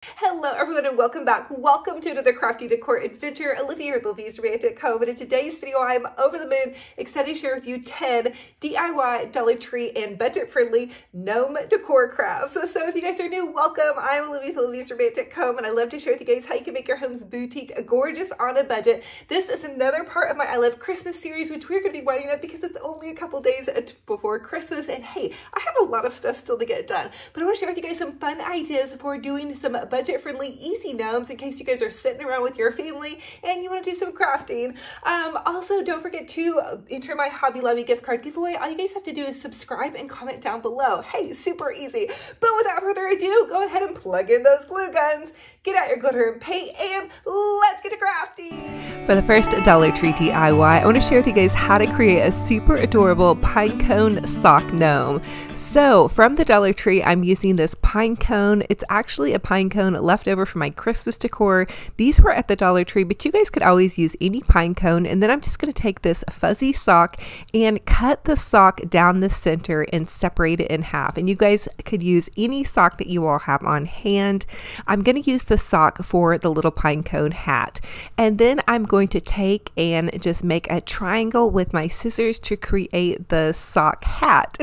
Hello everyone and welcome back. Welcome to another crafty decor adventure. Olivia with Olivia's Romantic Home, and in today's video I'm over the moon excited to share with you 10 DIY, Dollar Tree, and budget-friendly gnome decor crafts. So if you guys are new, welcome. I'm Olivia with Olivia's Romantic Home, and I love to share with you guys how you can make your home's boutique gorgeous on a budget. This is another part of my I Love Christmas series, which we're going to be winding up because it's only a couple days before Christmas, and hey, I have a lot of stuff still to get done, but I want to share with you guys some fun ideas for doing some budget-friendly easy gnomes in case you guys are sitting around with your family and you want to do some crafting. Also, don't forget to enter my Hobby Lobby gift card giveaway. All you guys have to do is subscribe and comment down below. Hey, super easy. But without further ado, go ahead and plug in those glue guns, get out your glitter and paint, and let's get to crafting. For the first Dollar Tree DIY, I want to share with you guys how to create a super adorable pinecone sock gnome. So from the Dollar Tree, I'm using this pinecone. It's actually a pinecone left over from my Christmas decor. These were at the Dollar Tree, but you guys could always use any pinecone. And then I'm just going to take this fuzzy sock and cut the sock down the center and separate it in half. And you guys could use any sock that you all have on hand. I'm going to use the sock for the little pinecone hat. And then I'm going to take and just make a triangle with my scissors to create the sock hat.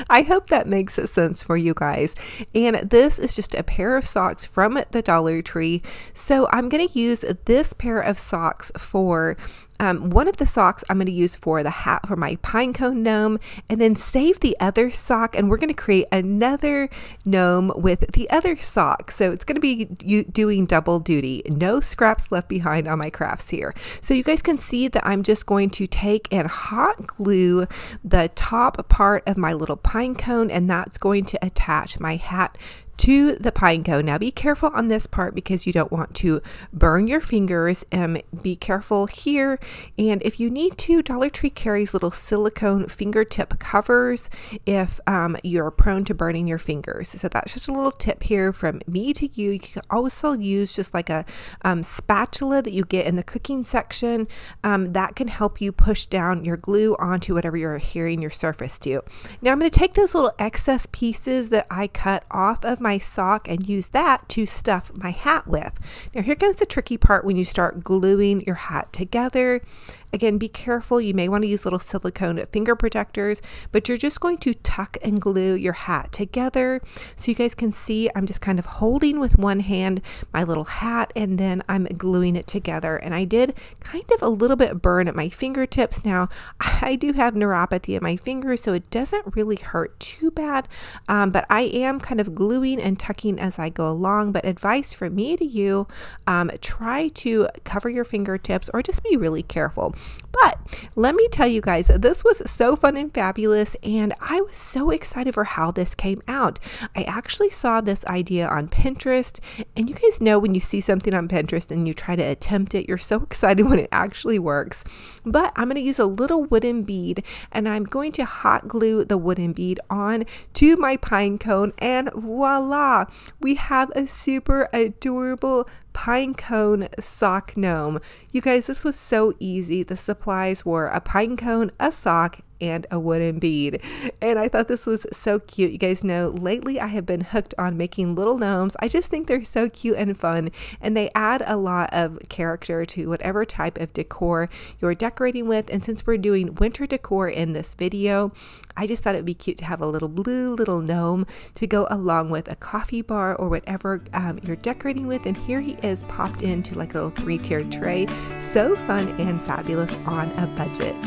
I hope that makes sense for you guys. And this is just a pair of socks from the Dollar Tree. So I'm going to use this pair of socks for one of the socks I'm going to use for the hat for my pinecone gnome, and then save the other sock, and we're going to create another gnome with the other sock. So it's going to be doing double duty. No scraps left behind on my crafts here. So you guys can see that I'm just going to take and hot glue the top part of my little pinecone, and that's going to attach my hat to the pinecone. Now be careful on this part because you don't want to burn your fingers. Be careful here, and if you need to, Dollar Tree carries little silicone fingertip covers if you're prone to burning your fingers. So that's just a little tip here from me to you. You can also use just like a spatula that you get in the cooking section. That can help you push down your glue onto whatever you're adhering your surface to. Now I'm going to take those little excess pieces that I cut off of my sock and use that to stuff my hat with. Now here comes the tricky part when you start gluing your hat together. Again, be careful. You may want to use little silicone finger protectors, but you're just going to tuck and glue your hat together. So you guys can see I'm just kind of holding with one hand my little hat, and then I'm gluing it together. And I did kind of a little bit burn at my fingertips. Now I do have neuropathy in my fingers, so it doesn't really hurt too bad, but I am kind of gluing and tucking as I go along. But advice from me to you, try to cover your fingertips or just be really careful. But let me tell you guys, this was so fun and fabulous, and I was so excited for how this came out. I actually saw this idea on Pinterest, and you guys know when you see something on Pinterest and you try to attempt it, you're so excited when it actually works. But I'm going to use a little wooden bead, and I'm going to hot glue the wooden bead on to my pinecone, and voila, we have a super adorable pinecone sock gnome. You guys, this was so easy. The supplies were a pinecone, a sock, and a wooden bead, and I thought this was so cute. You guys know lately I have been hooked on making little gnomes. I just think they're so cute and fun, and they add a lot of character to whatever type of decor you're decorating with. And since we're doing winter decor in this video, I just thought it would be cute to have a little blue little gnome to go along with a coffee bar or whatever you're decorating with. And here he is popped into like a little 3-tiered tray. So fun and fabulous on a budget.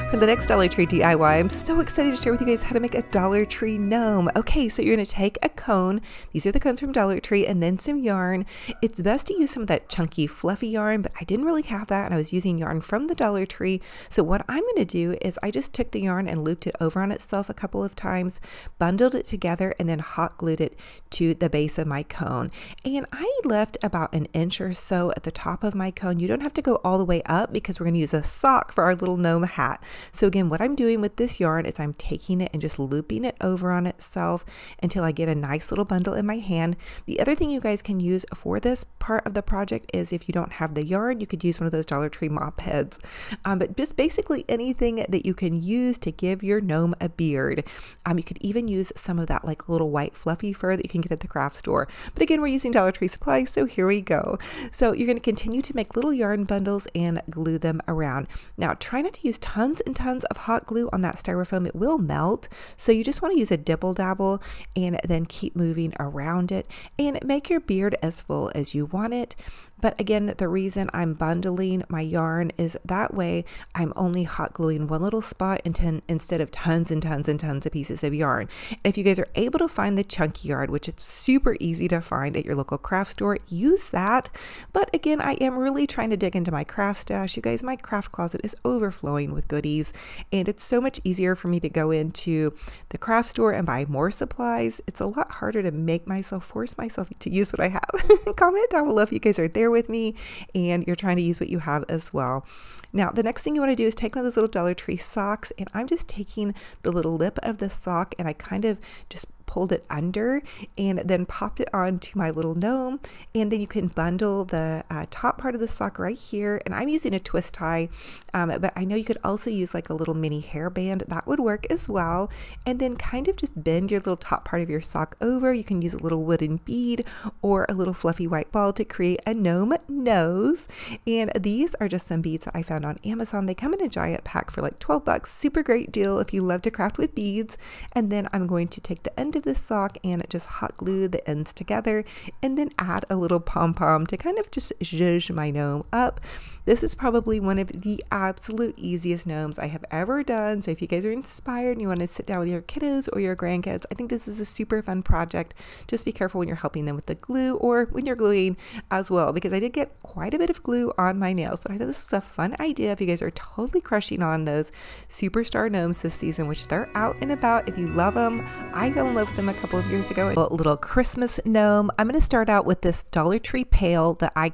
For the next Dollar Tree DIY, I'm so excited to share with you guys how to make a Dollar Tree gnome. Okay, so you're going to take a cone. These are the cones from Dollar Tree, and then some yarn. It's best to use some of that chunky, fluffy yarn, but I didn't really have that, and I was using yarn from the Dollar Tree. So what I'm going to do is I just took the yarn and looped it over on itself a couple of times, bundled it together, and then hot glued it to the base of my cone. And I left about an inch or so at the top of my cone. You don't have to go all the way up because we're going to use a sock for our little gnome hat. So again, what I'm doing with this yarn is I'm taking it and just looping it over on itself until I get a nice little bundle in my hand. The other thing you guys can use for this part of the project is if you don't have the yarn, you could use one of those Dollar Tree mop heads. But just basically anything that you can use to give your gnome a beard. You could even use some of that like little white fluffy fur that you can get at the craft store. But again, we're using Dollar Tree supplies, so here we go. So you're going to continue to make little yarn bundles and glue them around. Now try not to use tons and tons of hot glue on that styrofoam. It will melt. So you just want to use a dibble dabble and then keep moving around it and make your beard as full as you want it. But again, the reason I'm bundling my yarn is that way I'm only hot gluing one little spot instead of tons and tons and tons of pieces of yarn. And if you guys are able to find the chunky yarn, which it's super easy to find at your local craft store, use that. But again, I am really trying to dig into my craft stash. You guys, my craft closet is overflowing with goodies, and it's so much easier for me to go into the craft store and buy more supplies. It's a lot harder to force myself to use what I have. Comment down below if you guys are there with me and you're trying to use what you have as well. Now, the next thing you want to do is take one of those little Dollar Tree socks, and I'm just taking the little lip of the sock and I kind of just pulled it under and then popped it onto my little gnome. And then you can bundle the top part of the sock right here, and I'm using a twist tie, but I know you could also use like a little mini hairband. That would work as well. And then kind of just bend your little top part of your sock over. You can use a little wooden bead or a little fluffy white ball to create a gnome nose. And these are just some beads that I found on Amazon. They come in a giant pack for like 12 bucks. Super great deal if you love to craft with beads. And then I'm going to take the end of this sock and just hot glue the ends together, and then add a little pom-pom to kind of just zhuzh my gnome up. This is probably one of the absolute easiest gnomes I have ever done. So if you guys are inspired and you want to sit down with your kiddos or your grandkids, I think this is a super fun project. Just be careful when you're helping them with the glue or when you're gluing as well, because I did get quite a bit of glue on my nails. But I thought this was a fun idea if you guys are totally crushing on those superstar gnomes this season, which they're out and about. If you love them, I fell in love with them a couple of years ago. A little Christmas gnome. I'm going to start out with this Dollar Tree pail that I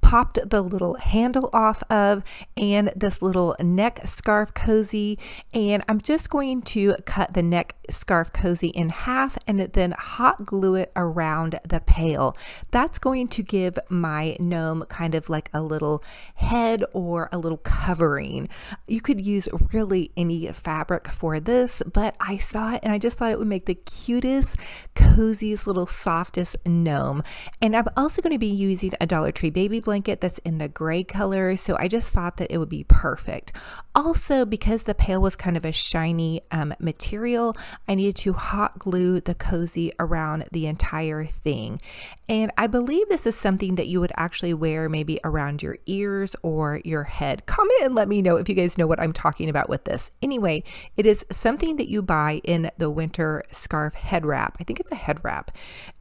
popped the little handle off of, and this little neck scarf cozy, and I'm just going to cut the neck scarf cozy in half and then hot glue it around the pail. That's going to give my gnome kind of like a little head or a little covering. You could use really any fabric for this, but I saw it and I just thought it would make the cutest, coziest, little softest gnome. And I'm also going to be using a Dollar Tree baby blanket that's in the gray color, so I just thought that it would be perfect. Also, because the pail was kind of a shiny material, I needed to hot glue the cozy around the entire thing. And I believe this is something that you would actually wear maybe around your ears or your head. Comment and let me know if you guys know what I'm talking about with this. Anyway, it is something that you buy in the winter scarf head wrap. I think it's a head wrap.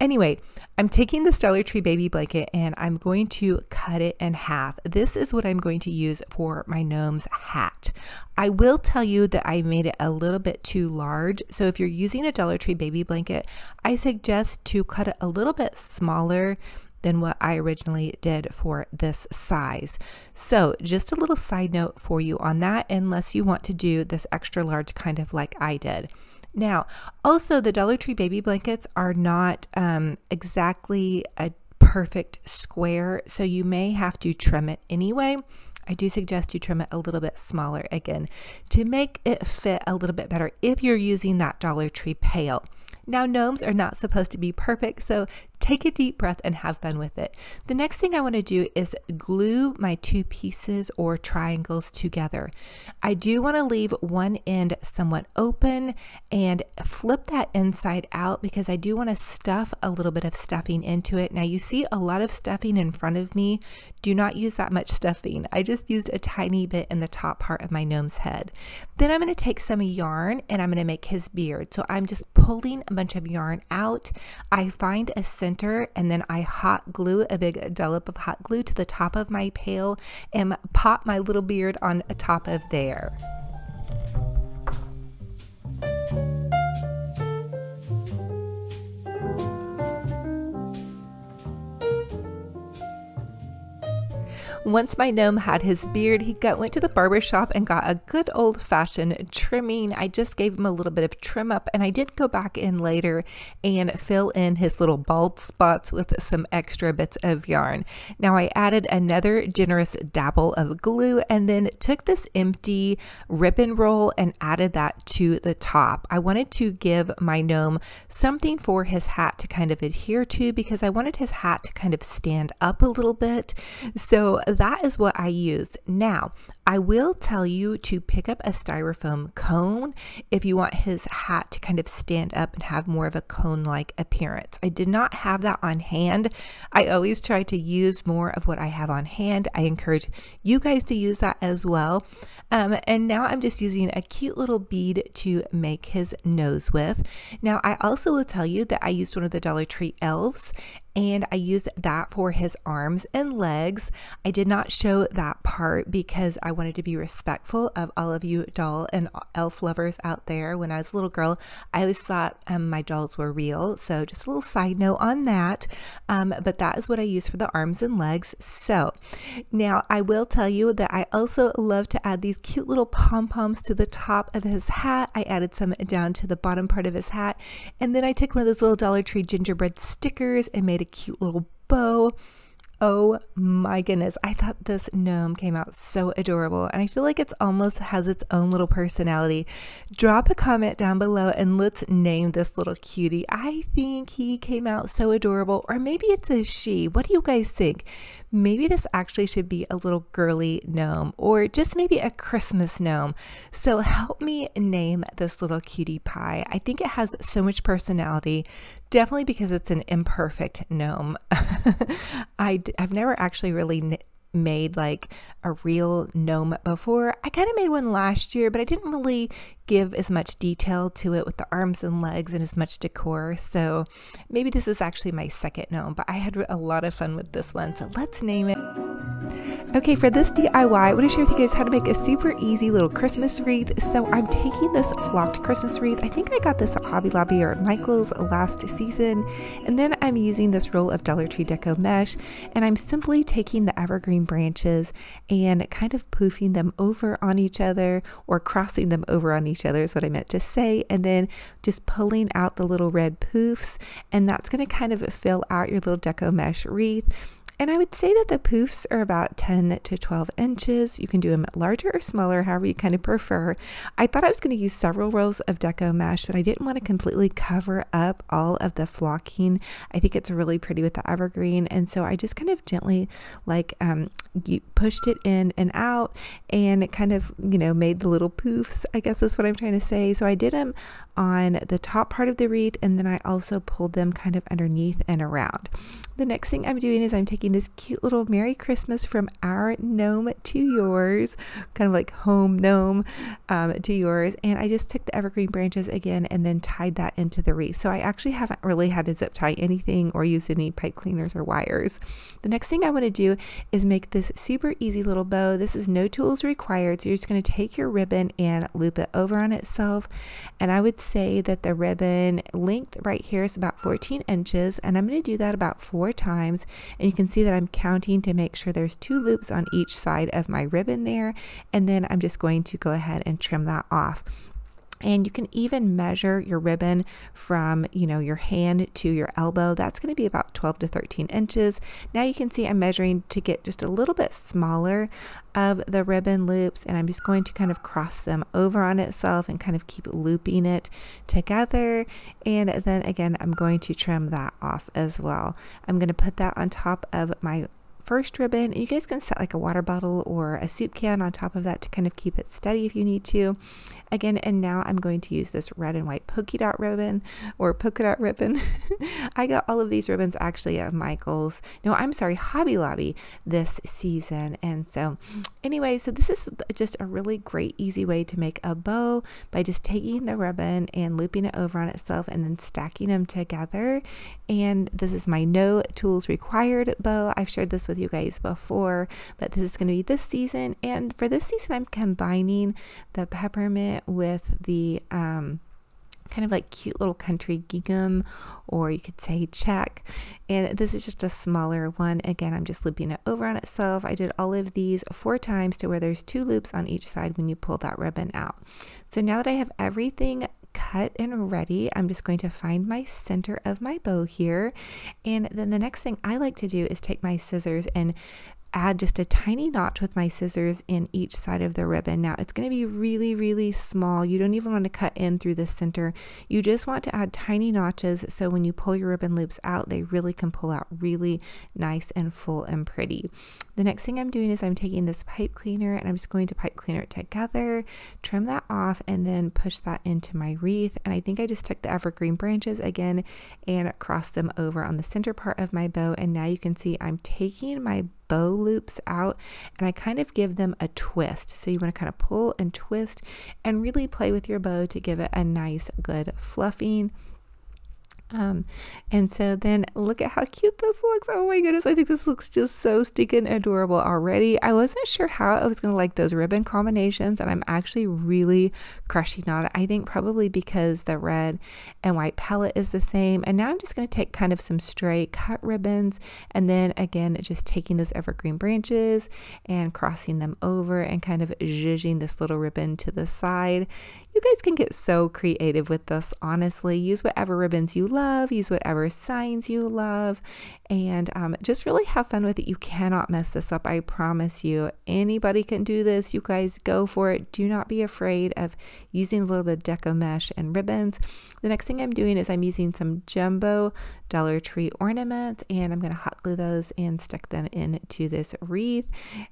Anyway, I'm taking this Dollar Tree baby blanket and I'm going to cut it in half. This is what I'm going to use for my gnome's hat. I will tell you that I made it a little bit too large. So if you're using a Dollar Tree baby blanket, I suggest to cut it a little bit smaller than what I originally did for this size. So just a little side note for you on that, unless you want to do this extra large kind of like I did. Now, also the Dollar Tree baby blankets are not exactly a perfect square, so you may have to trim it anyway. I do suggest you trim it a little bit smaller again to make it fit a little bit better if you're using that Dollar Tree pail. Now, gnomes are not supposed to be perfect, so take a deep breath and have fun with it. The next thing I want to do is glue my two pieces or triangles together. I do want to leave one end somewhat open and flip that inside out because I do want to stuff a little bit of stuffing into it. Now you see a lot of stuffing in front of me. Do not use that much stuffing. I just used a tiny bit in the top part of my gnome's head. Then I'm going to take some yarn and I'm going to make his beard. So I'm just pulling a bunch of yarn out. I find a center and then I hot glue a big dollop of hot glue to the top of my pail and pop my little beard on top of there. Once my gnome had his beard, he went to the barber shop and got a good old-fashioned trimming. I just gave him a little bit of trim up, and I did go back in later and fill in his little bald spots with some extra bits of yarn. Now I added another generous dabble of glue and then took this empty ribbon roll and added that to the top. I wanted to give my gnome something for his hat to kind of adhere to because I wanted his hat to kind of stand up a little bit. So that is what I used. Now, I will tell you to pick up a styrofoam cone if you want his hat to kind of stand up and have more of a cone-like appearance. I did not have that on hand. I always try to use more of what I have on hand. I encourage you guys to use that as well. And now I'm just using a cute little bead to make his nose with. Now, I also will tell you that I used one of the Dollar Tree elves, and I used that for his arms and legs. I did not show that part because I wanted to be respectful of all of you doll and elf lovers out there. When I was a little girl, I always thought my dolls were real. So just a little side note on that. But that is what I use for the arms and legs. So now I will tell you that I also love to add these cute little pom-poms to the top of his hat. I added some down to the bottom part of his hat. And then I took one of those little Dollar Tree gingerbread stickers and made a cute little bow. Oh my goodness, I thought this gnome came out so adorable, and I feel like it's almost has its own little personality. Drop a comment down below and let's name this little cutie. I think he came out so adorable, or maybe it's a she. What do you guys think? Maybe this actually should be a little girly gnome, or just maybe a Christmas gnome. So help me name this little cutie pie. I think it has so much personality, definitely because it's an imperfect gnome. I've never actually really made like a real gnome before. I kind of made one last year, but I didn't really give as much detail to it with the arms and legs and as much decor. So maybe this is actually my second gnome, but I had a lot of fun with this one. So let's name it. Okay, for this DIY, I want to share with you guys how to make a super easy little Christmas wreath. So I'm taking this flocked Christmas wreath. I think I got this at Hobby Lobby or Michael's last season. And then I'm using this roll of Dollar Tree Deco mesh, and I'm simply taking the evergreen branches and kind of poofing them over on each other, or crossing them over on each other is what I meant to say, and then just pulling out the little red poofs, and that's going to kind of fill out your little deco mesh wreath. And I would say that the poofs are about 10 to 12 inches. You can do them larger or smaller, however you kind of prefer. I thought I was going to use several rolls of deco mesh, but I didn't want to completely cover up all of the flocking. I think it's really pretty with the evergreen. And so I just kind of gently like pushed it in and out, and it kind of, you know, made the little poofs, I guess is what I'm trying to say. So I did them on the top part of the wreath, and then I also pulled them kind of underneath and around. The next thing I'm doing is I'm taking this cute little Merry Christmas from our gnome to yours, kind of like home gnome to yours, and I just took the evergreen branches again and then tied that into the wreath. So I actually haven't really had to zip tie anything or use any pipe cleaners or wires. The next thing I want to do is make this super easy little bow. This is no tools required, so you're just going to take your ribbon and loop it over on itself, and I would say that the ribbon length right here is about 14 inches, and I'm going to do that about 4 times, and you can see that I'm counting to make sure there's 2 loops on each side of my ribbon there, and then I'm just going to go ahead and trim that off. And you can even measure your ribbon from, you know, your hand to your elbow. That's going to be about 12 to 13 inches. Now you can see I'm measuring to get just a little bit smaller of the ribbon loops, and I'm just going to kind of cross them over on itself and kind of keep looping it together. And then again, I'm going to trim that off as well. I'm going to put that on top of my first ribbon. You guys can set like a water bottle or a soup can on top of that to kind of keep it steady if you need to. Again, and now I'm going to use this red and white polka dot ribbon, or polka dot ribbon. I got all of these ribbons actually at Michael's, no, I'm sorry, Hobby Lobby this season. And so anyway, so this is just a really great easy way to make a bow by just taking the ribbon and looping it over on itself and then stacking them together. And this is my no tools required bow. I've shared this with you guys before, but this is going to be this season. And for this season, I'm combining the peppermint with the kind of like cute little country gingham, or you could say check. And this is just a smaller one. Again, I'm just looping it over on itself. I did all of these 4 times to where there's 2 loops on each side when you pull that ribbon out. So now that I have everything cut and ready, I'm just going to find my center of my bow here. And then the next thing I like to do is take my scissors and add just a tiny notch with my scissors in each side of the ribbon. Now it's going to be really, really small. You don't even want to cut in through the center. You just want to add tiny notches so when you pull your ribbon loops out, they really can pull out really nice and full and pretty. The next thing I'm doing is I'm taking this pipe cleaner and I'm just going to pipe cleaner it together, trim that off, and then push that into my wreath. And I think I just took the evergreen branches again and crossed them over on the center part of my bow. And now you can see I'm taking my bow loops out and I kind of give them a twist. So you want to kind of pull and twist and really play with your bow to give it a nice, good fluffing. And so then look at how cute this looks. Oh my goodness, I think this looks just so stinking adorable already. I wasn't sure how I was going to like those ribbon combinations, and I'm actually really crushing on it. I think probably because the red and white palette is the same. And now I'm just going to take kind of some stray cut ribbons, and then again just taking those evergreen branches and crossing them over and kind of zhuzhing this little ribbon to the side. You guys can get so creative with this, honestly. Use whatever ribbons you love, use whatever signs you love, and just really have fun with it. You cannot mess this up, I promise you. Anybody can do this. You guys go for it. Do not be afraid of using a little bit of deco mesh and ribbons. The next thing I'm doing is I'm using some jumbo Dollar Tree ornaments, and I'm going to hot glue those and stick them into this wreath.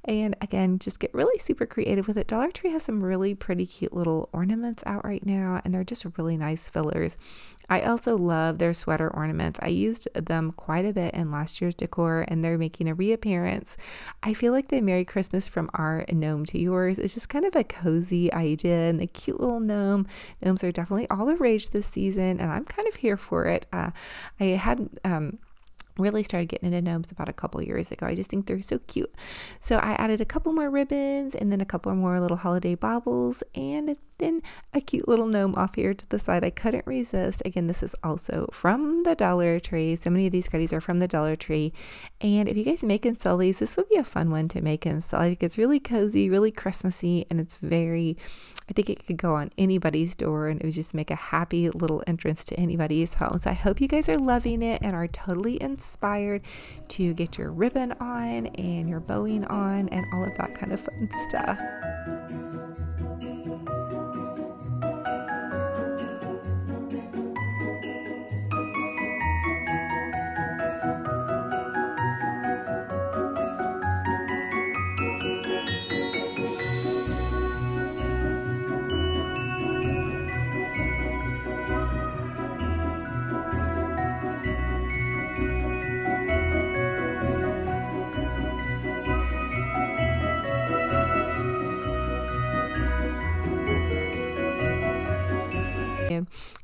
And again, just get really super creative with it. Dollar Tree has some really pretty cute little ornaments out right now, and they're just really nice fillers. I also love their sweater ornaments. I used them quite a bit in last year's decor, and they're making a reappearance. I feel like the Merry Christmas from our gnome to yours is just kind of a cozy idea, and the cute little gnome. Gnomes are definitely all the rage this season, and I'm kind of here for it. I had really started getting into gnomes about a couple years ago. I just think they're so cute. So I added a couple more ribbons and then a couple more little holiday baubles, and then a cute little gnome off here to the side. I couldn't resist. Again, this is also from the Dollar Tree. So many of these goodies are from the Dollar Tree. And if you guys make and sell these, this would be a fun one to make and sell. I think it's really cozy, really Christmassy, and it's very, I think it could go on anybody's door, and it would just make a happy little entrance to anybody's home. So I hope you guys are loving it and are totally inspired to get your ribbon on and your bowing on and all of that kind of fun stuff.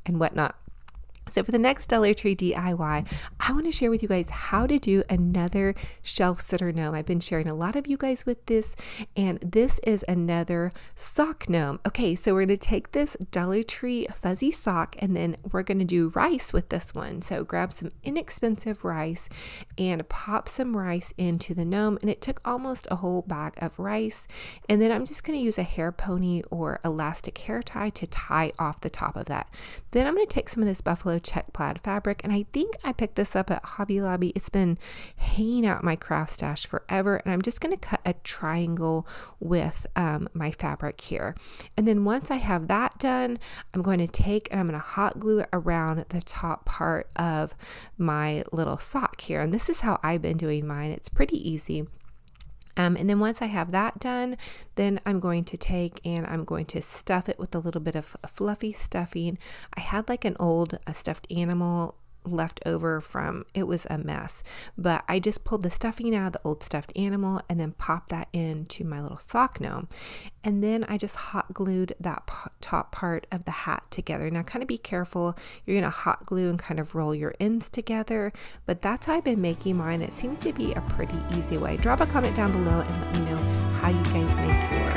And whatnot. So for the next Dollar Tree DIY, I want to share with you guys how to do another shelf sitter gnome. I've been sharing a lot of you guys with this, and this is another sock gnome. Okay, so we're going to take this Dollar Tree fuzzy sock, and then we're going to do rice with this one. So grab some inexpensive rice and pop some rice into the gnome, and it took almost a whole bag of rice. And then I'm just going to use a hair pony or elastic hair tie to tie off the top of that. Then I'm going to take some of this buffalo check plaid fabric, and I think I picked this up at Hobby Lobby. It's been hanging out in my craft stash forever, and I'm just going to cut a triangle with my fabric here. And then once I have that done, I'm going to take and I'm going to hot glue it around the top part of my little sock here. And this is how I've been doing mine. It's pretty easy. And then once I have that done, then I'm going to take and I'm going to stuff it with a little bit of fluffy stuffing. I had like an old stuffed animal left over from, it was a mess, but I just pulled the stuffing out of the old stuffed animal and then popped that into my little sock gnome. And then I just hot glued that top part of the hat together. Now kind of be careful, you're going to hot glue and kind of roll your ends together, but that's how I've been making mine. It seems to be a pretty easy way. Drop a comment down below and let me know how you guys make yours.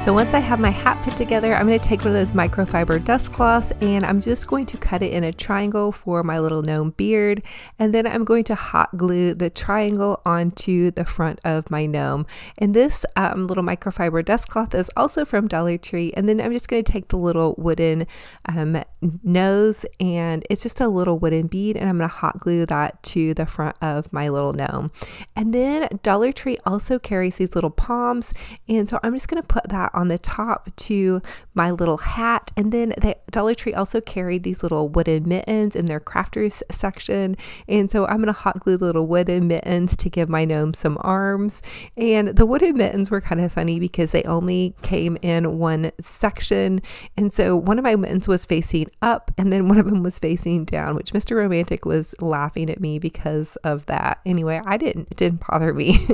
So once I have my hat put together, I'm going to take one of those microfiber dust cloths and I'm just going to cut it in a triangle for my little gnome beard. And then I'm going to hot glue the triangle onto the front of my gnome. And this little microfiber dust cloth is also from Dollar Tree. And then I'm just going to take the little wooden nose, and it's just a little wooden bead, and I'm going to hot glue that to the front of my little gnome. And then Dollar Tree also carries these little palms, and so I'm just going to put that on the top to my little hat. And then Dollar Tree also carried these little wooden mittens in their crafters section, and so I'm going to hot glue the little wooden mittens to give my gnome some arms. And the wooden mittens were kind of funny because they only came in one section, and so one of my mittens was facing up and then one of them was facing down, which Mr. Romantic was laughing at me because of that. Anyway, it didn't bother me.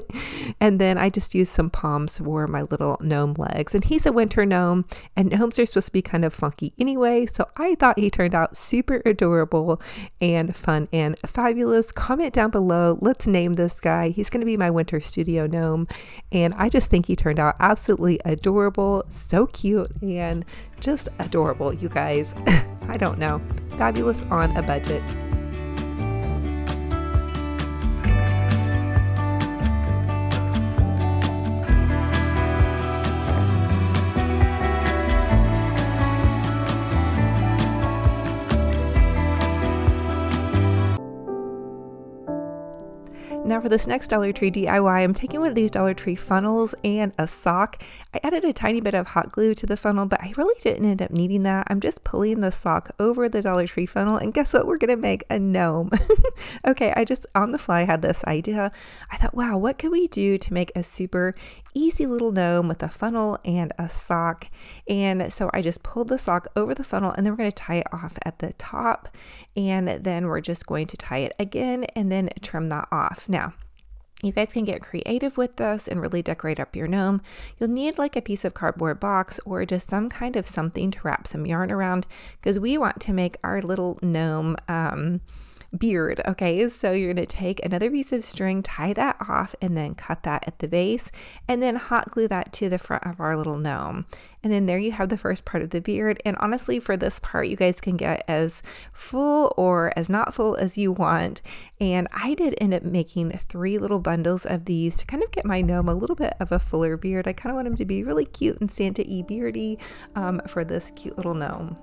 And then I just used some palms for my little gnome legs. And he's a winter gnome, and gnomes are supposed to be kind of funky anyway, so I thought he turned out super adorable and fun and fabulous. Comment down below, let's name this guy. He's going to be my winter studio gnome, and I just think he turned out absolutely adorable, so cute and just adorable, you guys. I don't know, fabulous on a budget. Now for this next Dollar Tree DIY, I'm taking one of these Dollar Tree funnels and a sock. I added a tiny bit of hot glue to the funnel, but I really didn't end up needing that. I'm just pulling the sock over the Dollar Tree funnel, and guess what? We're gonna make a gnome. Okay, I just on the fly had this idea. I thought, wow, what could we do to make a super easy little gnome with a funnel and a sock? And so I just pulled the sock over the funnel, and then we're going to tie it off at the top, and then we're just going to tie it again and then trim that off. Now, you guys can get creative with this and really decorate up your gnome. You'll need like a piece of cardboard box or just some kind of something to wrap some yarn around, because we want to make our little gnome beard. Okay, so you're going to take another piece of string, tie that off, and then cut that at the base, and then hot glue that to the front of our little gnome. And then there you have the first part of the beard. And honestly, for this part, you guys can get as full or as not full as you want. And I did end up making 3 little bundles of these to kind of get my gnome a little bit of a fuller beard. I kind of want him to be really cute and Santa-y beardy for this cute little gnome.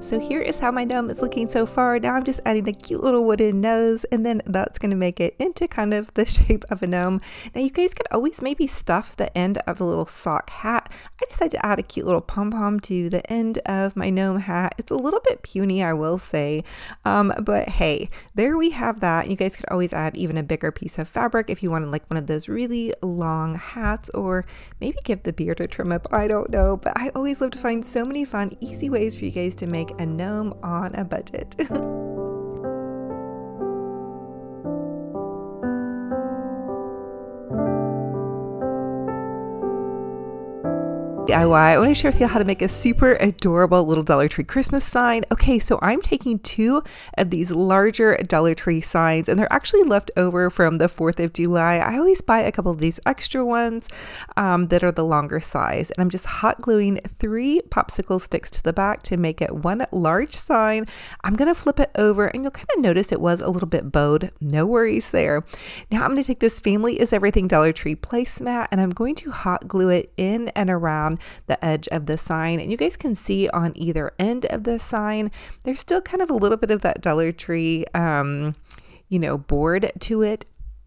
So here is how my gnome is looking so far. Now I'm just adding a cute little wooden nose, and then that's going to make it into kind of the shape of a gnome. Now you guys could always maybe stuff the end of a little sock hat. I decided to add a cute little pom-pom to the end of my gnome hat. It's a little bit puny, I will say, but hey, there we have that. You guys could always add even a bigger piece of fabric if you wanted like one of those really long hats, or maybe give the beard a trim up. I don't know, but I always love to find so many fun, easy ways for you guys to make a gnome on a budget. DIY, I want to share with you how to make a super adorable little Dollar Tree Christmas sign. Okay, so I'm taking 2 of these larger Dollar Tree signs, and they're actually left over from the 4th of July. I always buy a couple of these extra ones that are the longer size, and I'm just hot gluing 3 popsicle sticks to the back to make it one large sign. I'm going to flip it over, and you'll kind of notice it was a little bit bowed. No worries there. Now I'm going to take this Family is Everything Dollar Tree placemat, and I'm going to hot glue it in and around the edge of the sign. And you guys can see on either end of the sign, there's still kind of a little bit of that Dollar Tree, you know, board to it.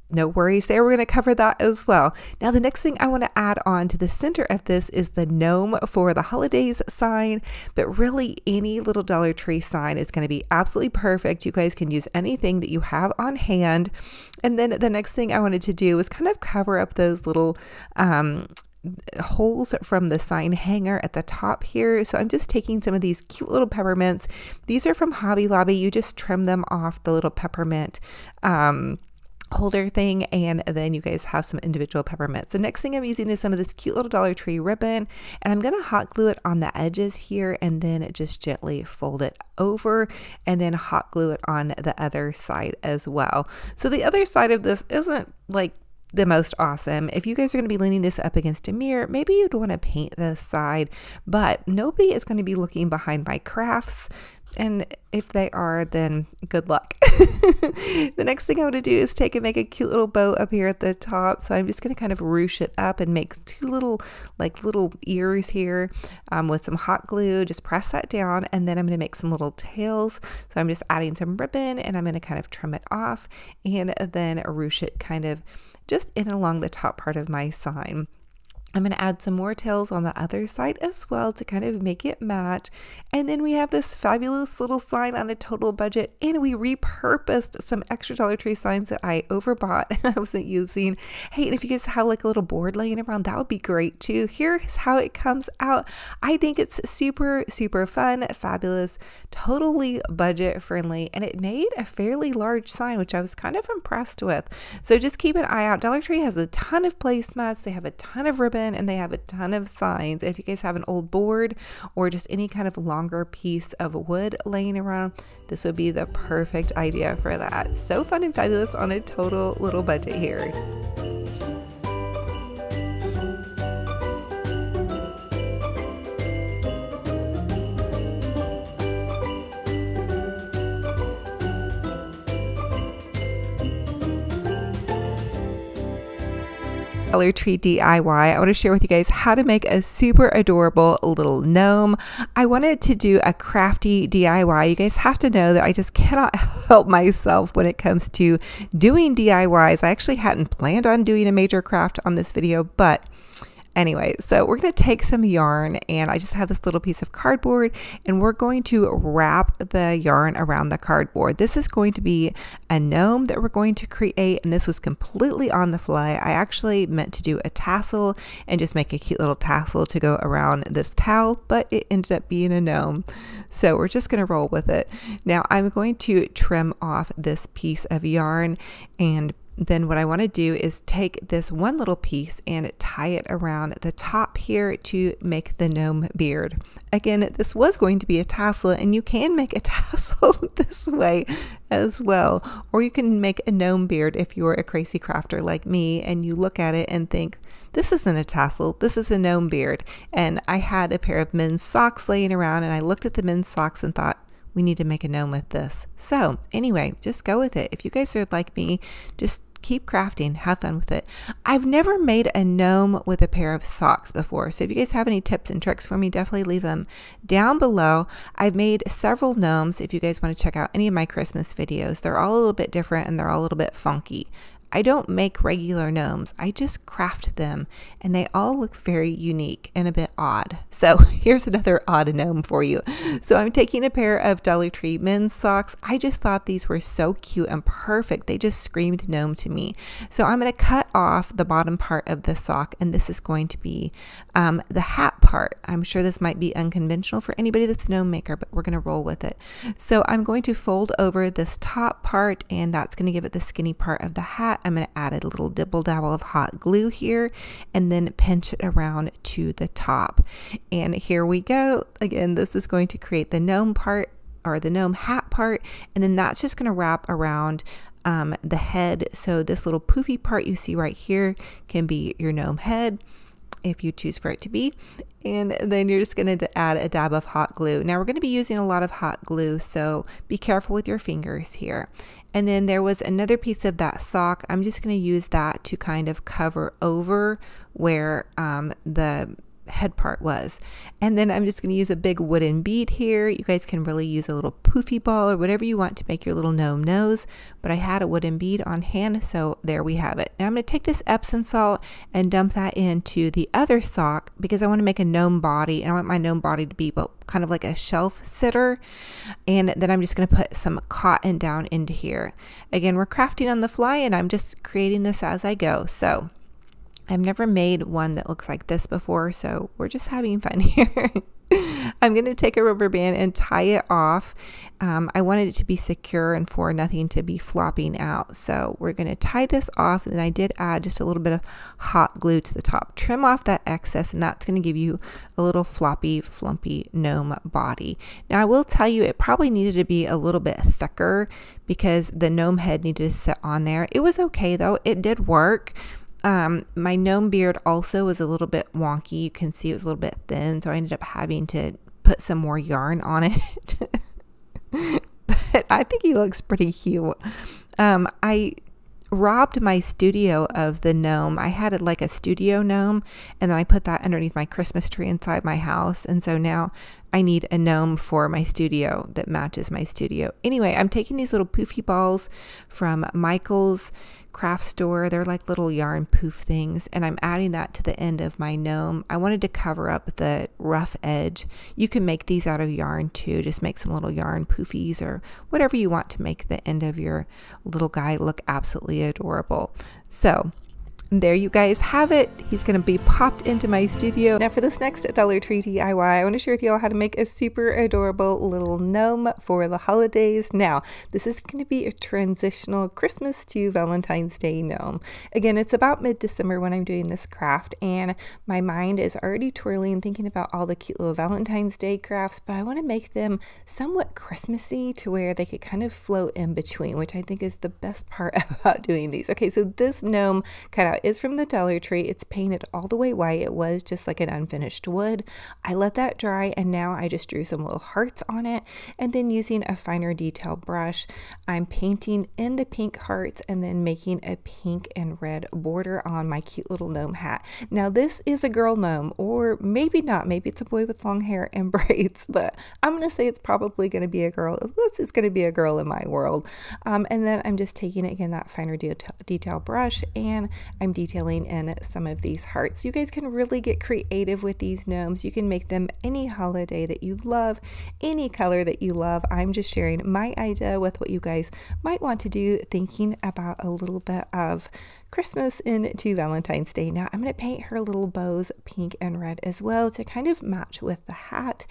No worries there, we're going to cover that as well. Now the next thing I want to add on to the center of this is the gnome for the holidays sign, but really any little Dollar Tree sign is going to be absolutely perfect. You guys can use anything that you have on hand. And then the next thing I wanted to do was kind of cover up those little holes from the sign hanger at the top here. So I'm just taking some of these cute little peppermints. These are from Hobby Lobby. You just trim them off the little peppermint holder thing, and then you guys have some individual peppermints. The next thing I'm using is some of this cute little Dollar Tree ribbon, and I'm going to hot glue it on the edges here and then just gently fold it over and then hot glue it on the other side as well. So the other side of this isn't like the most awesome. If you guys are going to be leaning this up against a mirror, maybe you'd want to paint this side, but nobody is going to be looking behind my crafts. And if they are, then good luck. The next thing I want to do is take and make a cute little bow up here at the top. So I'm just going to kind of ruche it up and make two little ears here with some hot glue. Just press that down, and then I'm going to make some little tails. So I'm just adding some ribbon, and I'm going to kind of trim it off and then ruche it kind of just in along the top part of my sign. I'm going to add some more tails on the other side as well to kind of make it match. And then we have this fabulous little sign on a total budget, and we repurposed some extra Dollar Tree signs that I overbought and I wasn't using. Hey, and if you guys have like a little board laying around, that would be great too. Here's how it comes out. I think it's super, super fun, fabulous, totally budget friendly, and it made a fairly large sign, which I was kind of impressed with. So just keep an eye out. Dollar Tree has a ton of placemats. They have a ton of ribbon, and they have a ton of signs. If you guys have an old board or just any kind of longer piece of wood laying around, this would be the perfect idea for that. So fun and fabulous on a total little budget here. Dollar Tree DIY. I want to share with you guys how to make a super adorable little gnome. I wanted to do a crafty DIY. You guys have to know that I just cannot help myself when it comes to doing DIYs. I actually hadn't planned on doing a major craft on this video, but anyway, so we're going to take some yarn, and I just have this little piece of cardboard, and we're going to wrap the yarn around the cardboard. This is going to be a gnome that we're going to create, and this was completely on the fly. I actually meant to do a tassel and just make a cute little tassel to go around this towel, but it ended up being a gnome. So we're just going to roll with it. Now I'm going to trim off this piece of yarn, and then what I want to do is take this one little piece and tie it around the top here to make the gnome beard. Again, this was going to be a tassel, and you can make a tassel this way as well. Or you can make a gnome beard if you're a crazy crafter like me and you look at it and think, this isn't a tassel, this is a gnome beard. And I had a pair of men's socks laying around, and I looked at the men's socks and thought, we need to make a gnome with this. So anyway, just go with it. If you guys are like me, just keep crafting, have fun with it. I've never made a gnome with a pair of socks before, so if you guys have any tips and tricks for me, definitely leave them down below. I've made several gnomes. If you guys want to check out any of my Christmas videos, they're all a little bit different and they're all a little bit funky. I don't make regular gnomes, I just craft them, and they all look very unique and a bit odd. So here's another odd gnome for you. So I'm taking a pair of Dollar Tree men's socks. I just thought these were so cute and perfect. They just screamed gnome to me. So I'm going to cut off the bottom part of the sock, and this is going to be the hat part. I'm sure this might be unconventional for anybody that's a gnome maker, but we're going to roll with it. So I'm going to fold over this top part, and that's going to give it the skinny part of the hat. I'm going to add a little dibble dabble of hot glue here and then pinch it around to the top. And here we go. Again, this is going to create the gnome part, or the gnome hat part, and then that's just going to wrap around the head. So this little poofy part you see right here can be your gnome head, if you choose for it to be. And then you're just going to add a dab of hot glue. Now we're going to be using a lot of hot glue, so be careful with your fingers here. And then there was another piece of that sock. I'm just going to use that to kind of cover over where the head part was. And then I'm just going to use a big wooden bead here. You guys can really use a little poofy ball or whatever you want to make your little gnome nose, but I had a wooden bead on hand, so there we have it. Now I'm going to take this Epsom salt and dump that into the other sock because I want to make a gnome body, and I want my gnome body to be kind of like a shelf sitter. And then I'm just going to put some cotton down into here. Again, we're crafting on the fly and I'm just creating this as I go. So I've never made one that looks like this before, so we're just having fun here. I'm going to take a rubber band and tie it off. I wanted it to be secure and for nothing to be flopping out. So we're going to tie this off, and I did add just a little bit of hot glue to the top. Trim off that excess, and that's going to give you a little floppy, flumpy gnome body. Now I will tell you, it probably needed to be a little bit thicker because the gnome head needed to sit on there. It was okay though. It did work. My gnome beard also was a little bit wonky. You can see it was a little bit thin, so I ended up having to put some more yarn on it. But I think he looks pretty cute. I robbed my studio of the gnome. I had like a studio gnome, and then I put that underneath my Christmas tree inside my house, and so now I need a gnome for my studio that matches my studio. Anyway, I'm taking these little poofy balls from Michael's craft store. They're like little yarn poof things, and I'm adding that to the end of my gnome. I wanted to cover up the rough edge. You can make these out of yarn too. Just make some little yarn poofies or whatever you want to make the end of your little guy look absolutely adorable. So there you guys have it. He's going to be popped into my studio. Now for this next Dollar Tree DIY, I want to share with you all how to make a super adorable little gnome for the holidays. Now, this is going to be a transitional Christmas to Valentine's Day gnome. Again, it's about mid-December when I'm doing this craft, and my mind is already twirling thinking about all the cute little Valentine's Day crafts, but I want to make them somewhat Christmassy to where they could kind of flow in between, which I think is the best part about doing these. Okay, so this gnome cutout is from the Dollar Tree. It's painted all the way white. It was just like an unfinished wood. I let that dry, and now I just drew some little hearts on it, and then using a finer detail brush, I'm painting in the pink hearts and then making a pink and red border on my cute little gnome hat. Now this is a girl gnome, or maybe not. Maybe it's a boy with long hair and braids, but I'm going to say it's probably going to be a girl. This is going to be a girl in my world. And then I'm just taking, again, that finer detail brush, and I'm detailing in some of these hearts. You guys can really get creative with these gnomes. You can make them any holiday that you love, any color that you love. I'm just sharing my idea with what you guys might want to do, thinking about a little bit of Christmas into Valentine's Day. Now I'm going to paint her little bows pink and red as well to kind of match with the hat.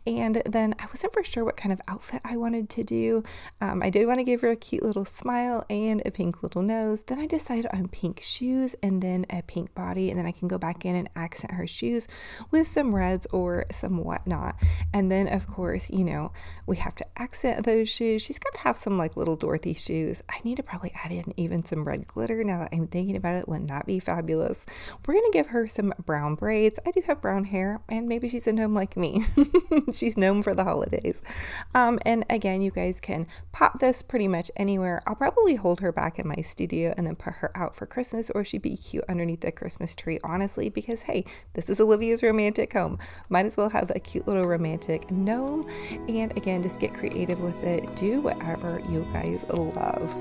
And then I wasn't for sure what kind of outfit I wanted to do. I did want to give her a cute little smile and a pink little nose. Then I decided on pink shoes and then a pink body, and then I can go back in and accent her shoes with some reds or some whatnot. And then of course, you know, we have to accent those shoes. She's got to have some like little Dorothy shoes. I need to probably add in even some red glitter now that I'm thinking about it. Wouldn't that be fabulous? We're gonna give her some brown braids. I do have brown hair, and maybe she's a gnome like me. She's gnome for the holidays. And again, you guys can pop this pretty much anywhere. I'll probably hold her back in my studio and then put her out for Christmas, or she'd be cute underneath the Christmas tree, honestly, because hey, this is Olivia's romantic home. Might as well have a cute little romantic gnome. And again, just get creative with it. Do whatever you guys love.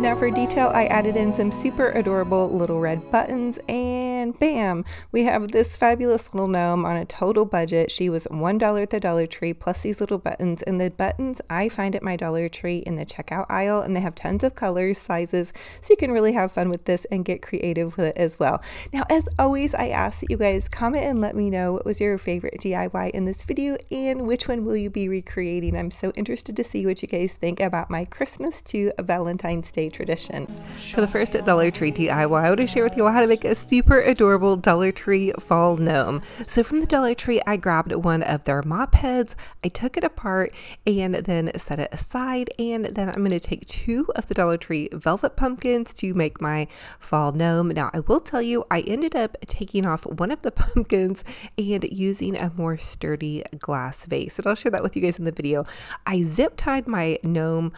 Now for detail, I added in some super adorable little red buttons, and bam, we have this fabulous little gnome on a total budget. She was $1 at the Dollar Tree plus these little buttons, and the buttons I find at my Dollar Tree in the checkout aisle, and they have tons of colors, sizes, so you can really have fun with this and get creative with it as well. Now, as always, I ask that you guys comment and let me know what was your favorite DIY in this video and which one will you be recreating. I'm so interested to see what you guys think about my Christmas to Valentine's Day tradition. For the first Dollar Tree DIY, I want to share with you all how to make a super adorable adorable Dollar Tree fall gnome. So from the Dollar Tree, I grabbed one of their mop heads, I took it apart and then set it aside, and then I'm going to take 2 of the Dollar Tree velvet pumpkins to make my fall gnome. Now I will tell you, I ended up taking off one of the pumpkins and using a more sturdy glass vase, and I'll share that with you guys in the video. I zip tied my gnome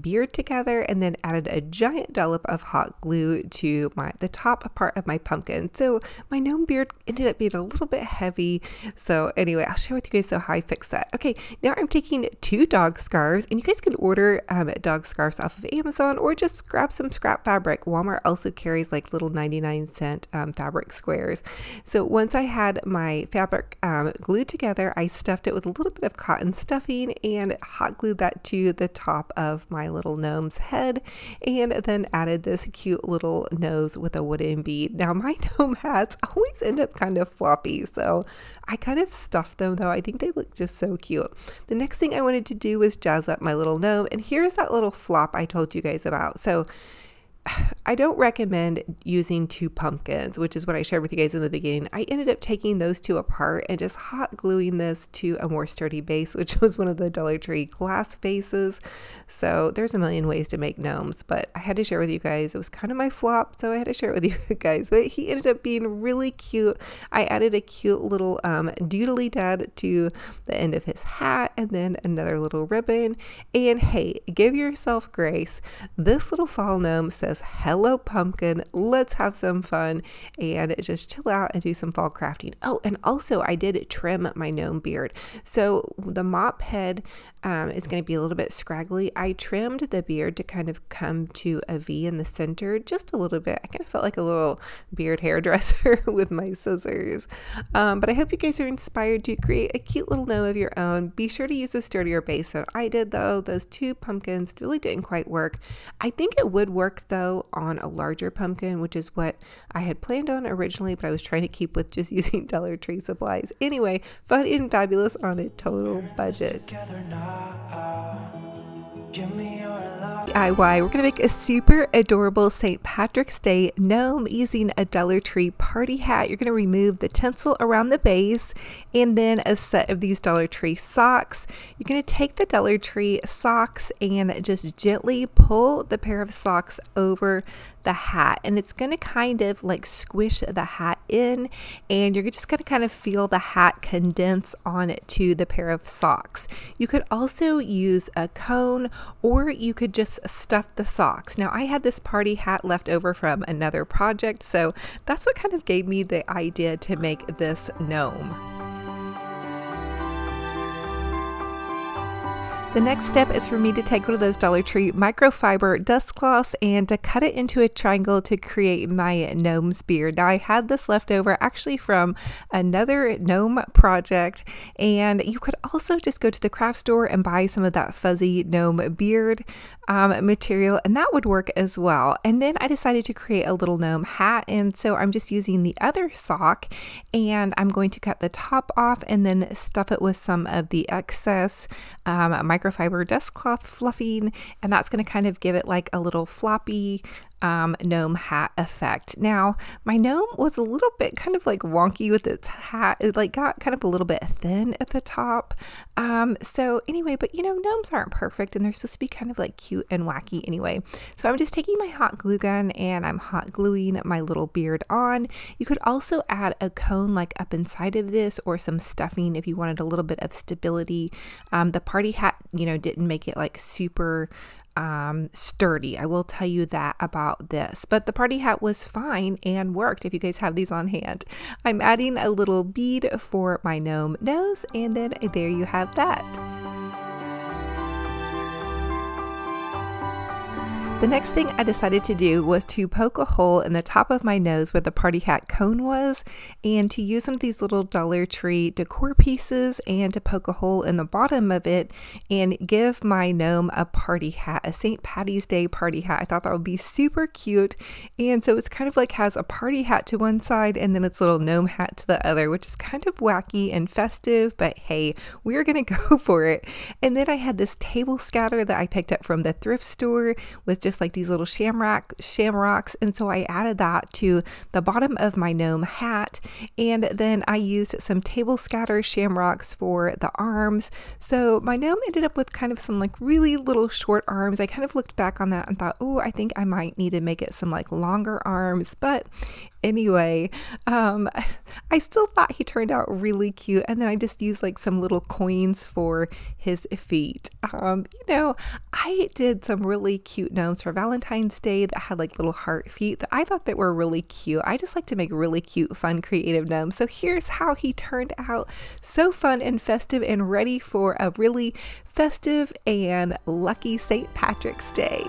beard together and then added a giant dollop of hot glue to the top part of my pumpkin. So my gnome beard ended up being a little bit heavy. So anyway, I'll share with you guys how I fixed that. Okay, now I'm taking 2 dog scarves, and you guys can order dog scarves off of Amazon or just grab some scrap fabric. Walmart also carries like little 99-cent fabric squares. So once I had my fabric glued together, I stuffed it with a little bit of cotton stuffing and hot glued that to the top of my little gnome's head, and then added this cute little nose with a wooden bead. Now my gnome hats always end up kind of floppy, so I kind of stuffed them, though I think they look just so cute. The next thing I wanted to do was jazz up my little gnome, and here's that little flop I told you guys about. So I don't recommend using 2 pumpkins, which is what I shared with you guys in the beginning. I ended up taking those 2 apart and just hot gluing this to a more sturdy base, which was one of the Dollar Tree glass vases. So there's a million ways to make gnomes, but I had to share with you guys. It was kind of my flop, so I had to share it with you guys. But he ended up being really cute. I added a cute little doodly dad to the end of his hat, and then another little ribbon. And hey, give yourself grace. This little fall gnome says, "Hello pumpkin, let's have some fun and just chill out and do some fall crafting." Oh, and also I did trim my gnome beard. So the mop head is going to be a little bit scraggly. I trimmed the beard to kind of come to a V in the center just a little bit. I kind of felt like a little beard hairdresser with my scissors. But I hope you guys are inspired to create a cute little gnome of your own. Be sure to use a sturdier base than I did, though. Those 2 pumpkins really didn't quite work. I think it would work though on a larger pumpkin, which is what I had planned on originally, but I was trying to keep with just using Dollar Tree supplies. Anyway, fun and fabulous on a total budget. DIY, we're going to make a super adorable St. Patrick's Day gnome using a Dollar Tree party hat. You're going to remove the tinsel around the base and then a set of these Dollar Tree socks. You're going to take the Dollar Tree socks and just gently pull the pair of socks over the hat, and it's going to kind of like squish the hat in, and you're just going to kind of feel the hat condense on it to the pair of socks. You could also use a cone, or you could just stuff the socks. Now I had this party hat left over from another project, so that's what kind of gave me the idea to make this gnome. The next step is for me to take one of those Dollar Tree microfiber dust cloths and to cut it into a triangle to create my gnome's beard. Now I had this left over actually from another gnome project, and you could also just go to the craft store and buy some of that fuzzy gnome beard material, and that would work as well. And then I decided to create a little gnome hat, and so I'm just using the other sock, and I'm going to cut the top off and then stuff it with some of the excess microfiber dust cloth fluffing, and that's going to kind of give it like a little floppy gnome hat effect. Now my gnome was a little bit kind of like wonky with its hat. It like got kind of a little bit thin at the top. So anyway, but you know, gnomes aren't perfect and they're supposed to be kind of like cute and wacky anyway. So I'm just taking my hot glue gun and I'm hot gluing my little beard on. You could also add a cone like up inside of this, or some stuffing if you wanted a little bit of stability. The party hat, you know, didn't make it like super sturdy. I will tell you that about this, but the party hat was fine and worked if you guys have these on hand. I'm adding a little bead for my gnome nose, and then there you have that. The next thing I decided to do was to poke a hole in the top of my nose where the party hat cone was, and to use one of these little Dollar Tree decor pieces and to poke a hole in the bottom of it and give my gnome a party hat, a St. Patty's Day party hat. I thought that would be super cute, and so it's kind of like has a party hat to one side and then its little gnome hat to the other, which is kind of wacky and festive, but hey, we're gonna go for it. And then I had this table scatter that I picked up from the thrift store with just like these little shamrocks. And so I added that to the bottom of my gnome hat. And then I used some table scatter shamrocks for the arms. So my gnome ended up with kind of some like really little short arms. I kind of looked back on that and thought, oh, I think I might need to make it some like longer arms. But anyway, I still thought he turned out really cute. And then I just used like some little coins for his feet. You know, I did some really cute gnomes for Valentine's Day that had like little heart feet that I thought that were really cute. I just like to make really cute, fun, creative gnomes. So here's how he turned out. So fun and festive and ready for a really festive and lucky St. Patrick's Day.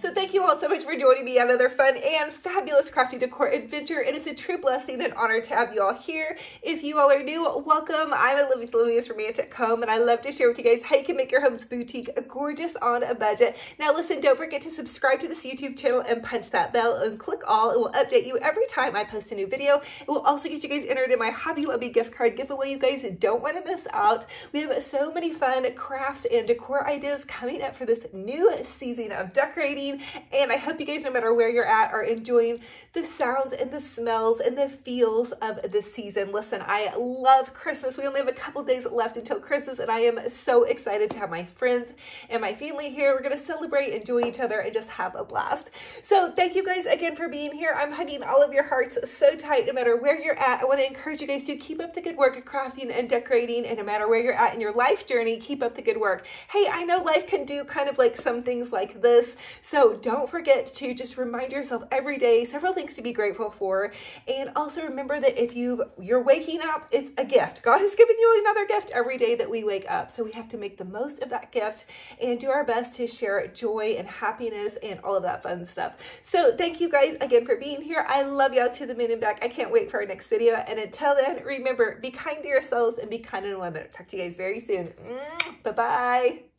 So thank you all so much for joining me on another fun and fabulous crafty decor adventure. It is a true blessing and honor to have you all here. If you all are new, welcome. I'm Olivia with Olivia's Romantic Home, and I love to share with you guys how you can make your home's boutique gorgeous on a budget. Now listen, don't forget to subscribe to this YouTube channel and punch that bell and click all. It will update you every time I post a new video. It will also get you guys entered in my Hobby Lobby gift card giveaway. You guys don't want to miss out. We have so many fun crafts and decor ideas coming up for this new season of decorating. And I hope you guys, no matter where you're at, are enjoying the sounds and the smells and the feels of the season. Listen, I love Christmas. We only have a couple days left until Christmas, and I am so excited to have my friends and my family here. We're going to celebrate, enjoy each other, and just have a blast. So thank you guys again for being here. I'm hugging all of your hearts so tight, no matter where you're at. I want to encourage you guys to keep up the good work of crafting and decorating, and no matter where you're at in your life journey, keep up the good work. Hey, I know life can do kind of like some things like this, so don't forget to just remind yourself every day several things to be grateful for. And also remember that if you're waking up, it's a gift. God has given you another gift every day that we wake up. So we have to make the most of that gift and do our best to share joy and happiness and all of that fun stuff. So thank you guys again for being here. I love y'all to the moon and back. I can't wait for our next video. And until then, remember, be kind to yourselves and be kind to one another. Talk to you guys very soon. Bye-bye.